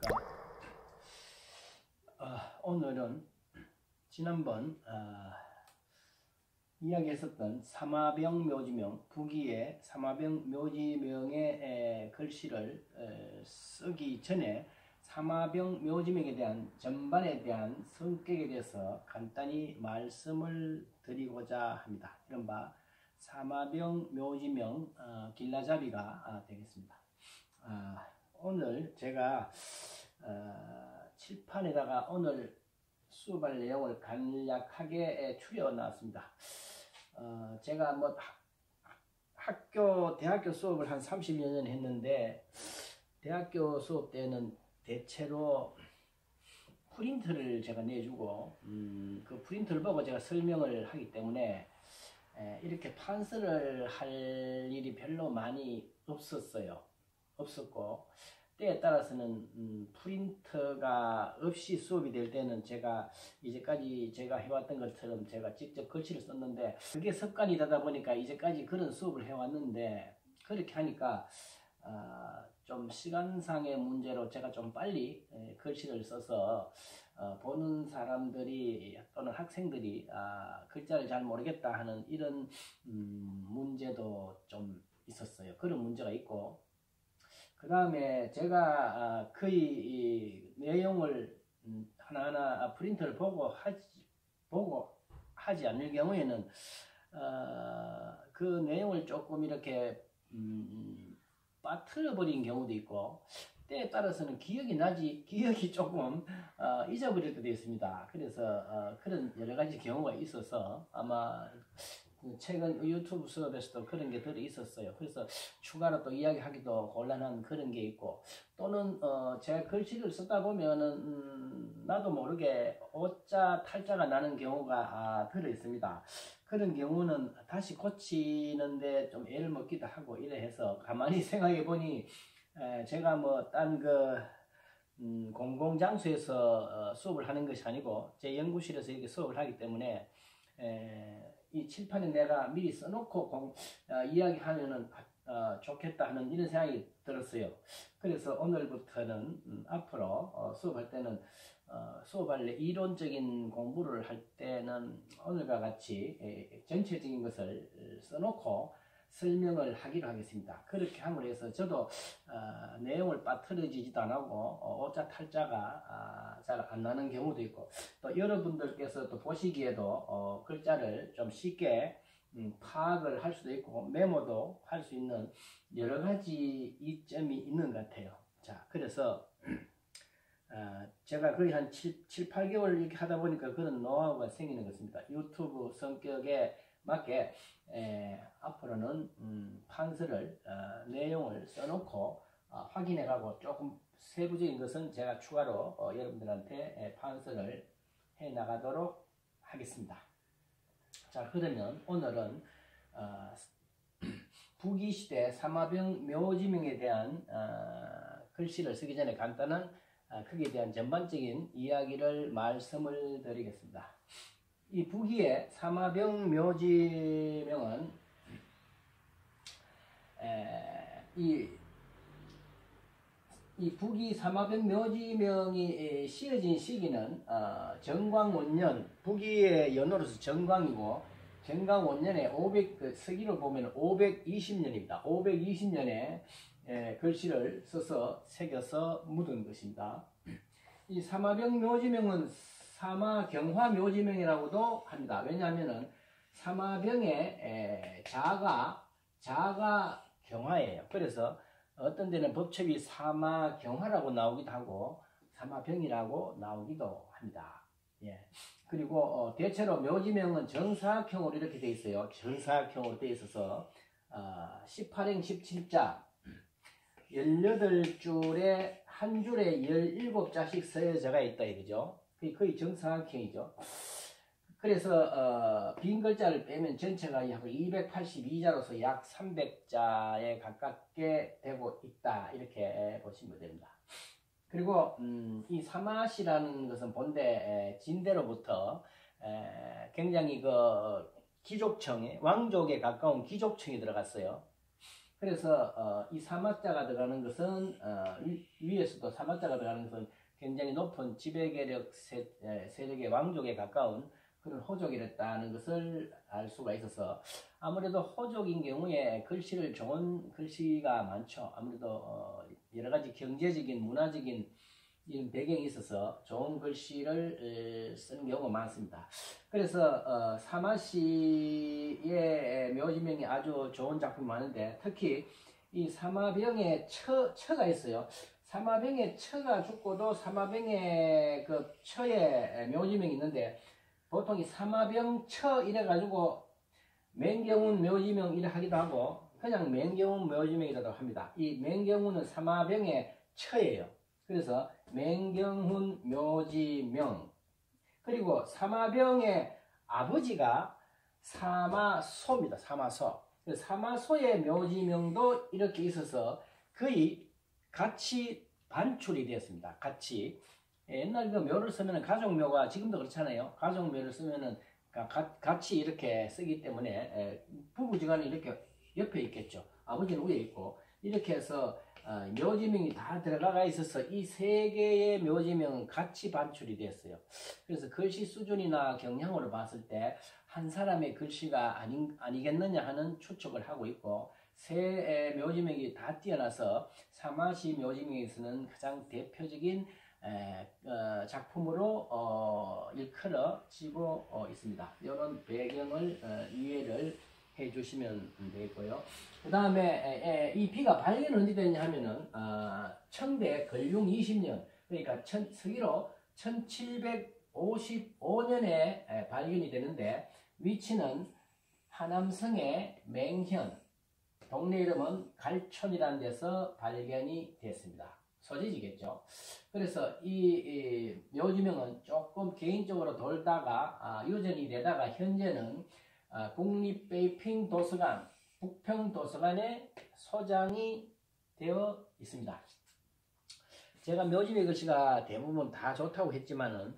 안녕하십니까. 오늘은 지난번 이야기했었던 사마병 묘지명, 부기의 사마병 묘지명의 글씨를 쓰기 전에 사마병 묘지명에 대한 전반에 대한 성격에 대해서 간단히 말씀을 드리고자 합니다. 이른바 사마병 묘지명 길라잡이가 되겠습니다. 오늘 제가 칠판에다가 오늘 수업할 내용을 간략하게 추려놨습니다. 제가 뭐 대학교 수업을 한 30여 년 했는데, 대학교 수업 때는 대체로 프린트를 제가 내주고 그 프린트를 보고 제가 설명을 하기 때문에 이렇게 판서를 할 일이 별로 많이 없었고, 때에 따라서는 프린터가 없이 수업이 될 때는 제가 이제까지 제가 해왔던 것처럼 제가 직접 글씨를 썼는데, 그게 습관이 되다 보니까 이제까지 그런 수업을 해왔는데, 그렇게 하니까 좀 시간상의 문제로 제가 좀 빨리 글씨를 써서 보는 사람들이 또는 학생들이 글자를 잘 모르겠다 하는 이런 문제도 좀 있었어요. 그런 문제가 있고, 그 다음에 제가 거의 내용을 하나하나 프린터를 보고 하지 않을 경우에는 그 내용을 조금 이렇게 빠뜨려 버린 경우도 있고, 때에 따라서는 기억이 조금 잊어버릴 때도 있습니다. 그래서 그런 여러 가지 경우가 있어서 아마 최근 유튜브 수업에서도 그런 게 들어 있었어요. 그래서 추가로 또 이야기하기도 곤란한 그런 게 있고, 또는 제가 글씨를 쓰다 보면은 나도 모르게 오자 탈자가 나는 경우가 들어 있습니다. 그런 경우는 다시 고치는데 좀 애를 먹기도 하고 이래 해서 가만히 생각해 보니 제가 뭐 딴 공공장소에서 수업을 하는 것이 아니고 제 연구실에서 이렇게 수업을 하기 때문에 이 칠판에 내가 미리 써놓고 이야기하면은 좋겠다 하는 이런 생각이 들었어요. 그래서 오늘부터는 앞으로 수업할 때는 수업할 이론적인 공부를 할 때는 오늘과 같이 전체적인 것을 써놓고 설명을 하기로 하겠습니다. 그렇게 함으로 해서 저도 내용을 빠뜨려지지도 않고 오자 탈자가 잘 안 나는 경우도 있고, 또 여러분들께서 또 보시기에도 글자를 좀 쉽게 파악을 할 수도 있고 메모도 할 수 있는 여러 가지 이점이 있는 것 같아요. 자, 그래서 제가 거의 한 7-8개월 이렇게 하다 보니까 그런 노하우가 생기는 것입니다. 유튜브 성격에 맞게 앞으로는 판서를 내용을 써놓고 확인해가고, 조금 세부적인 것은 제가 추가로 여러분들한테 판서를 해 나가도록 하겠습니다. 자, 그러면 오늘은 부기시대 사마병 묘지명에 대한 글씨를 쓰기 전에 간단한 거기에 대한 전반적인 이야기를 말씀을 드리겠습니다. 이 부기의 사마병 묘지명은 이 부기 사마병 묘지명이 씌어진 시기는 정광원년, 부기의 연호로서 정광이고, 정광원년에 서기로 보면 520년입니다. 520년에 글씨를 써서 새겨서 묻은 것입니다. 이 사마병 묘지명은 사마경화 묘지명이라고도 합니다. 왜냐하면은 사마병의 자가 경화예요. 그래서 어떤 데는 법첩이 사마경화라고 나오기도 하고 사마병이라고 나오기도 합니다. 예. 그리고 대체로 묘지명은 정사각형으로 이렇게 되어 있어요. 정사각형으로 되어 있어서 18행 17자 18줄에 한 줄에 17자씩 써여져가 있다 이거죠. 거의 정사각형이죠. 그래서 빈 글자를 빼면 전체가 약 282자로서 약 300자에 가깝게 되고 있다, 이렇게 보시면 됩니다. 그리고 이 사마시라는 것은 본래 진대로부터 굉장히 기족청에, 왕족에 가까운 귀족청이 들어갔어요. 그래서 이 사마자가 들어가는 것은 위에서도 사마자가 들어가는 것은 굉장히 높은 지배계력 세력의 왕족에 가까운 그런 호족이랬다는 것을 알 수가 있어서 아무래도 호족인 경우에 글씨를 좋은 글씨가 많죠. 아무래도 여러 가지 경제적인 문화적인 이런 배경이 있어서 좋은 글씨를 쓰는 경우가 많습니다. 그래서 사마씨의 묘지명이 아주 좋은 작품이 많은데 특히 이 사마병의 처가 있어요. 사마병의 처가 죽고도 사마병의 그 처의 묘지명이 있는데 보통 이 사마병 처 이래가지고 맹경운 묘지명 이래 하기도 하고 그냥 맹경운 묘지명이라고 합니다. 이 맹경운은 사마병의 처예요. 그래서 맹경훈 묘지명. 그리고 사마병의 아버지가 사마소입니다. 사마소. 사마소의 묘지명도 이렇게 있어서 거의 같이 반출이 되었습니다. 같이. 옛날 그 묘를 쓰면 가족묘가 지금도 그렇잖아요. 가족묘를 쓰면은 같이 이렇게 쓰기 때문에 부부지간에 이렇게 옆에 있겠죠. 아버지는 위에 있고 이렇게 해서 묘지명이 다 들어가 있어서 이 세 개의 묘지명은 같이 반출이 되었어요. 그래서 글씨 수준이나 경향으로 봤을 때 한 사람의 글씨가 아니겠느냐 하는 추측을 하고 있고 세 묘지명이 다 뛰어나서 사마시 묘지명에서는 가장 대표적인 작품으로 일컬어지고 있습니다. 이런 배경을 이해를 해주시면 되겠고요. 그 다음에 이 비가 발견은 언제 됐냐 하면은 청대 걸륭 20년 그러니까 서기로 1755년에 발견이 되는데 위치는 하남성의 맹현 동네 이름은 갈촌이라는 데서 발견이 됐습니다. 소재지겠죠. 그래서 이 묘지명은 조금 개인적으로 돌다가 유전이 되다가 현재는 국립베이핑 도서관, 북평도서관의 소장이 되어 있습니다. 제가 묘지명 글씨가 대부분 다 좋다고 했지만은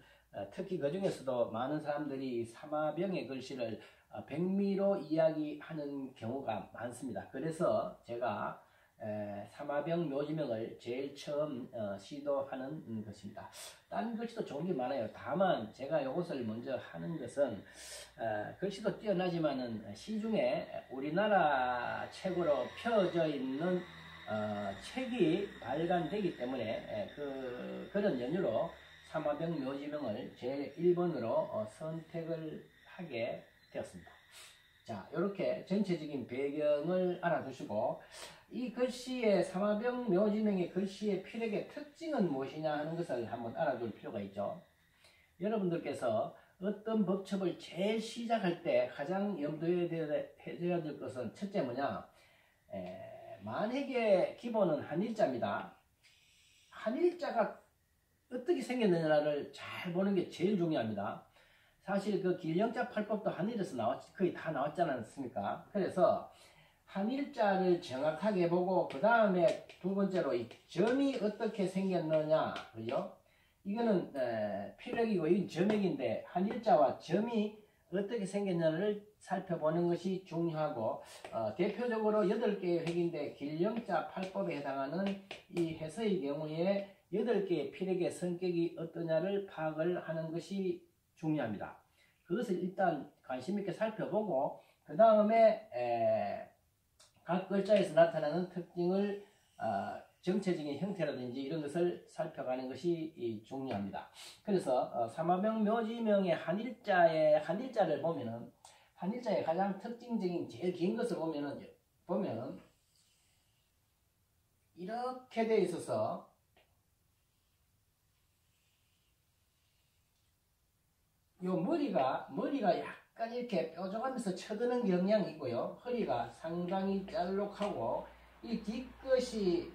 특히 그 중에서도 많은 사람들이 사마병의 글씨를 백미로 이야기하는 경우가 많습니다. 그래서 제가 사마병 묘지명을 제일 처음 시도하는 것입니다. 다른 글씨도 좋은 게 많아요. 다만 제가 이것을 먼저 하는 것은 글씨도 뛰어나지만은 시중에 우리나라 책으로 펴져 있는 책이 발간되기 때문에 그런 연유로 사마병 묘지명을 제 1번으로 선택을 하게 되었습니다. 자, 이렇게 전체적인 배경을 알아두시고 이 글씨의 사마병 묘지명의 글씨의 필력의 특징은 무엇이냐 하는 것을 한번 알아둘 필요가 있죠. 여러분들께서 어떤 법첩을 제일 시작할 때 가장 염두에 해줘야 될 것은 첫째 뭐냐, 만획의 기본은 한일자입니다. 한일자가 어떻게 생겼느냐를 잘 보는 게 제일 중요합니다. 사실 그 길영자 팔법도 한일에서 거의 다 나왔지 않습니까? 그래서 한일자를 정확하게 보고 그 다음에 두 번째로 이 점이 어떻게 생겼느냐, 그죠? 이거는 필력이고 이건 점액인데 한일자와 점이 어떻게 생겼냐를 살펴보는 것이 중요하고 대표적으로 8개의 획인데 길영자 팔법에 해당하는 이 해서의 경우에 8개의 필력의 성격이 어떠냐를 파악을 하는 것이 중요합니다. 그것을 일단 관심 있게 살펴보고 그 다음에 각 글자에서 나타나는 특징을 정체적인 형태라든지 이런 것을 살펴가는 것이 중요합니다. 그래서 사마병 묘지명의 한일자를 보면은 한일자의 가장 특징적인 제일 긴 것을 보면은 이렇게 되어 있어서 요 머리가 약간 이렇게 뾰족하면서 쳐드는 경향이 있고요. 허리가 상당히 짤록하고 이 뒷끝이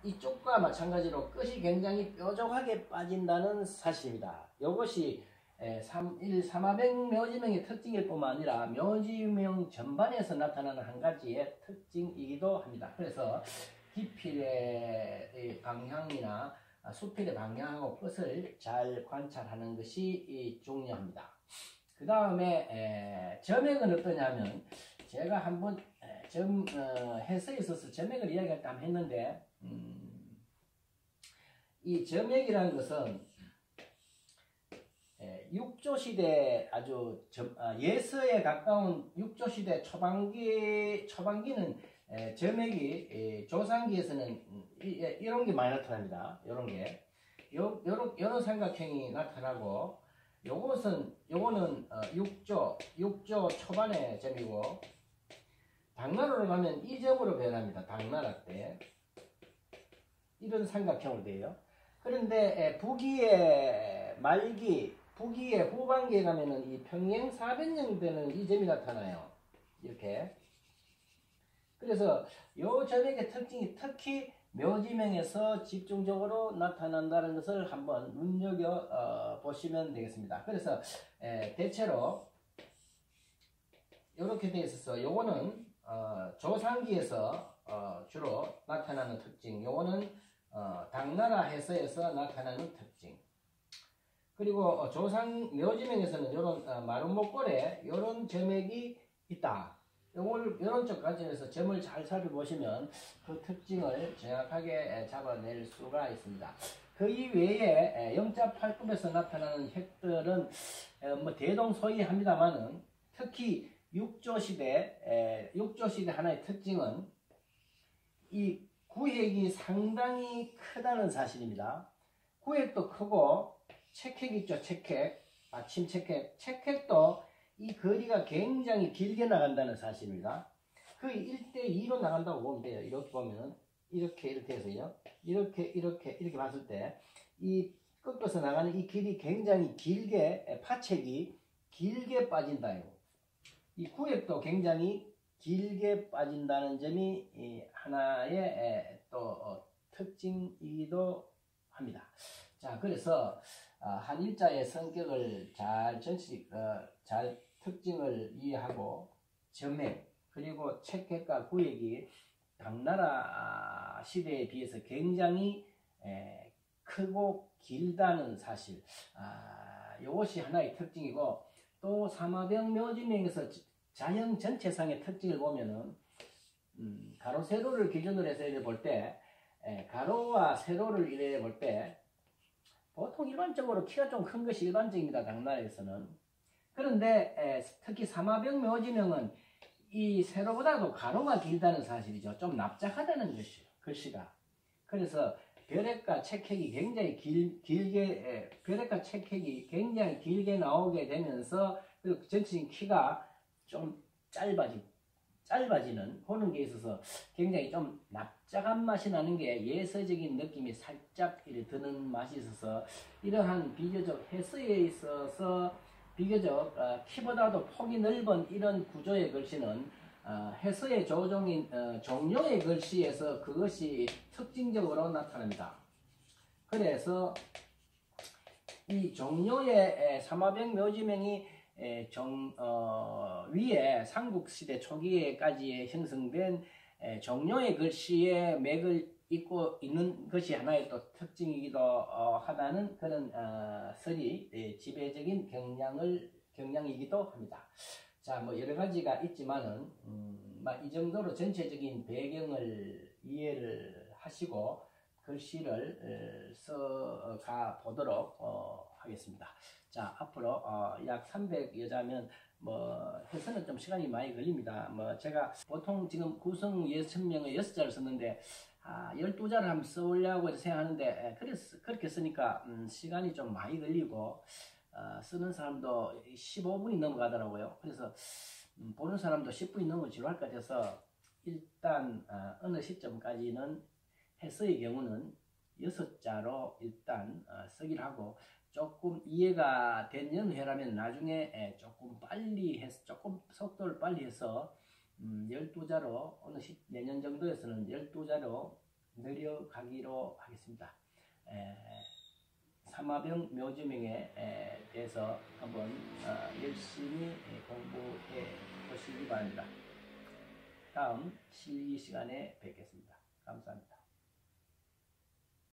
이쪽과 마찬가지로 끝이 굉장히 뾰족하게 빠진다는 사실입니다. 이것이 사마병 묘지명의 특징일 뿐만 아니라 묘지명 전반에서 나타나는 한 가지의 특징이기도 합니다. 그래서 기필의 방향이나 수필의 방향하고 끝을 잘 관찰하는 것이 중요합니다. 그 다음에 점액은 어떠냐면 제가 한번 해서에 있어서 점액을 이야기할 때 한번 했는데, 이 점액이라는 것은 육조시대 아주 예서에 가까운 육조시대 초반기는 점액이 조상기에서는 이런 게 많이 나타납니다. 이런 게 요런 삼각형이 나타나고, 요거는 육조 초반의 점이고, 당나라로 가면 이 점으로 변합니다. 당나라 때 이런 삼각형으로 돼요. 그런데 북위의 후반기에 가면은 이 평행 사변형 되는 이 점이 나타나요. 이렇게. 그래서 요 점액의 특징이 특히 묘지명에서 집중적으로 나타난다는 것을 한번 눈여겨 보시면 되겠습니다. 그래서 대체로 이렇게 되어 있어서 요거는 조상기에서 주로 나타나는 특징, 요거는 당나라 해서에서 나타나는 특징. 그리고 묘지명에서는 요런 마름모골에 요런 점액이 있다. 요런 쪽 관점에서 점을 잘 살펴보시면 그 특징을 정확하게 잡아낼 수가 있습니다. 그 이외에 영자팔급에서 나타나는 핵들은 뭐 대동소이합니다만은, 특히 육조시대 하나의 특징은 이 구획이 상당히 크다는 사실입니다. 구획도 크고, 책핵 있죠, 책핵. 아침 책핵도 이 거리가 굉장히 길게 나간다는 사실입니다. 그 1대2로 나간다고 보면 돼요. 이렇게 보면은, 이렇게 해서요. 이렇게 봤을 때, 이 꺾어서 나가는 이 길이 굉장히 길게, 파책이 길게 빠진다요. 이 구획도 굉장히 길게 빠진다는 점이 하나의 또 특징이기도 합니다. 자, 그래서 한 일자의 성격을 잘 특징을 이해하고, 점액 그리고 책핵과 구획이 당나라 시대에 비해서 굉장히 크고 길다는 사실, 이것이 하나의 특징이고, 또 삼화병 묘지명에서 자형 전체상의 특징을 보면은 가로 세로를 기준으로 해서 이래 볼 때, 가로와 세로를 이래 볼 때 보통 일반적으로 키가 좀 큰 것이 일반적입니다. 당나라에서는. 그런데 특히 삼화병 묘지명은 이 세로보다도 가로가 길다는 사실이죠. 좀 납작하다는 것이요, 글씨가. 그래서 벼렉과 책핵이 굉장히 벼렉과 책핵이 굉장히 길게 나오게 되면서, 그리고 전체적인 키가 좀 짧아지는 그런 게 있어서 굉장히 좀 납작한 맛이 나는 게 예서적인 느낌이 살짝 드는 맛이 있어서, 이러한 비교적 해서에 있어서 비교적 키보다도 폭이 넓은 이런 구조의 글씨는 해서의 종료의 글씨에서 그것이 특징적으로 나타납니다. 그래서 이 종료의 삼화병 묘지명이 위에 삼국시대 초기에까지 형성된 종료의 글씨의 맥을 잇고 있는 것이 하나의 또 특징이기도 하다는 그런 설이 지배적인 경향이기도 합니다. 자, 뭐 여러 가지가 있지만은 이 정도로 전체적인 배경을 이해를 하시고 글씨를 써가 보도록 하겠습니다. 자, 앞으로 약 300여자면 해서는 좀 시간이 많이 걸립니다. 제가 보통 지금 구성 6,000명의 6자를 썼는데 12자를 한번 써오려고 생각하는데, 그렇게 쓰니까 시간이 좀 많이 걸리고, 쓰는 사람도 15분이 넘어가더라고요. 그래서 보는 사람도 10분이 넘어 지루할 것 같아서, 일단 어느 시점까지는 해서의 경우는 6자로 일단 쓰기를 하고, 조금 이해가 된 연회라면 나중에 조금 빨리 해서, 조금 속도를 빨리 해서 12자로 어느 내년 정도에서는 12자로 내려가기로 하겠습니다. 삼화병 묘지명에 대해서 한번 열심히 공부해 보시기 바랍니다. 다음 실기 시간에 뵙겠습니다. 감사합니다.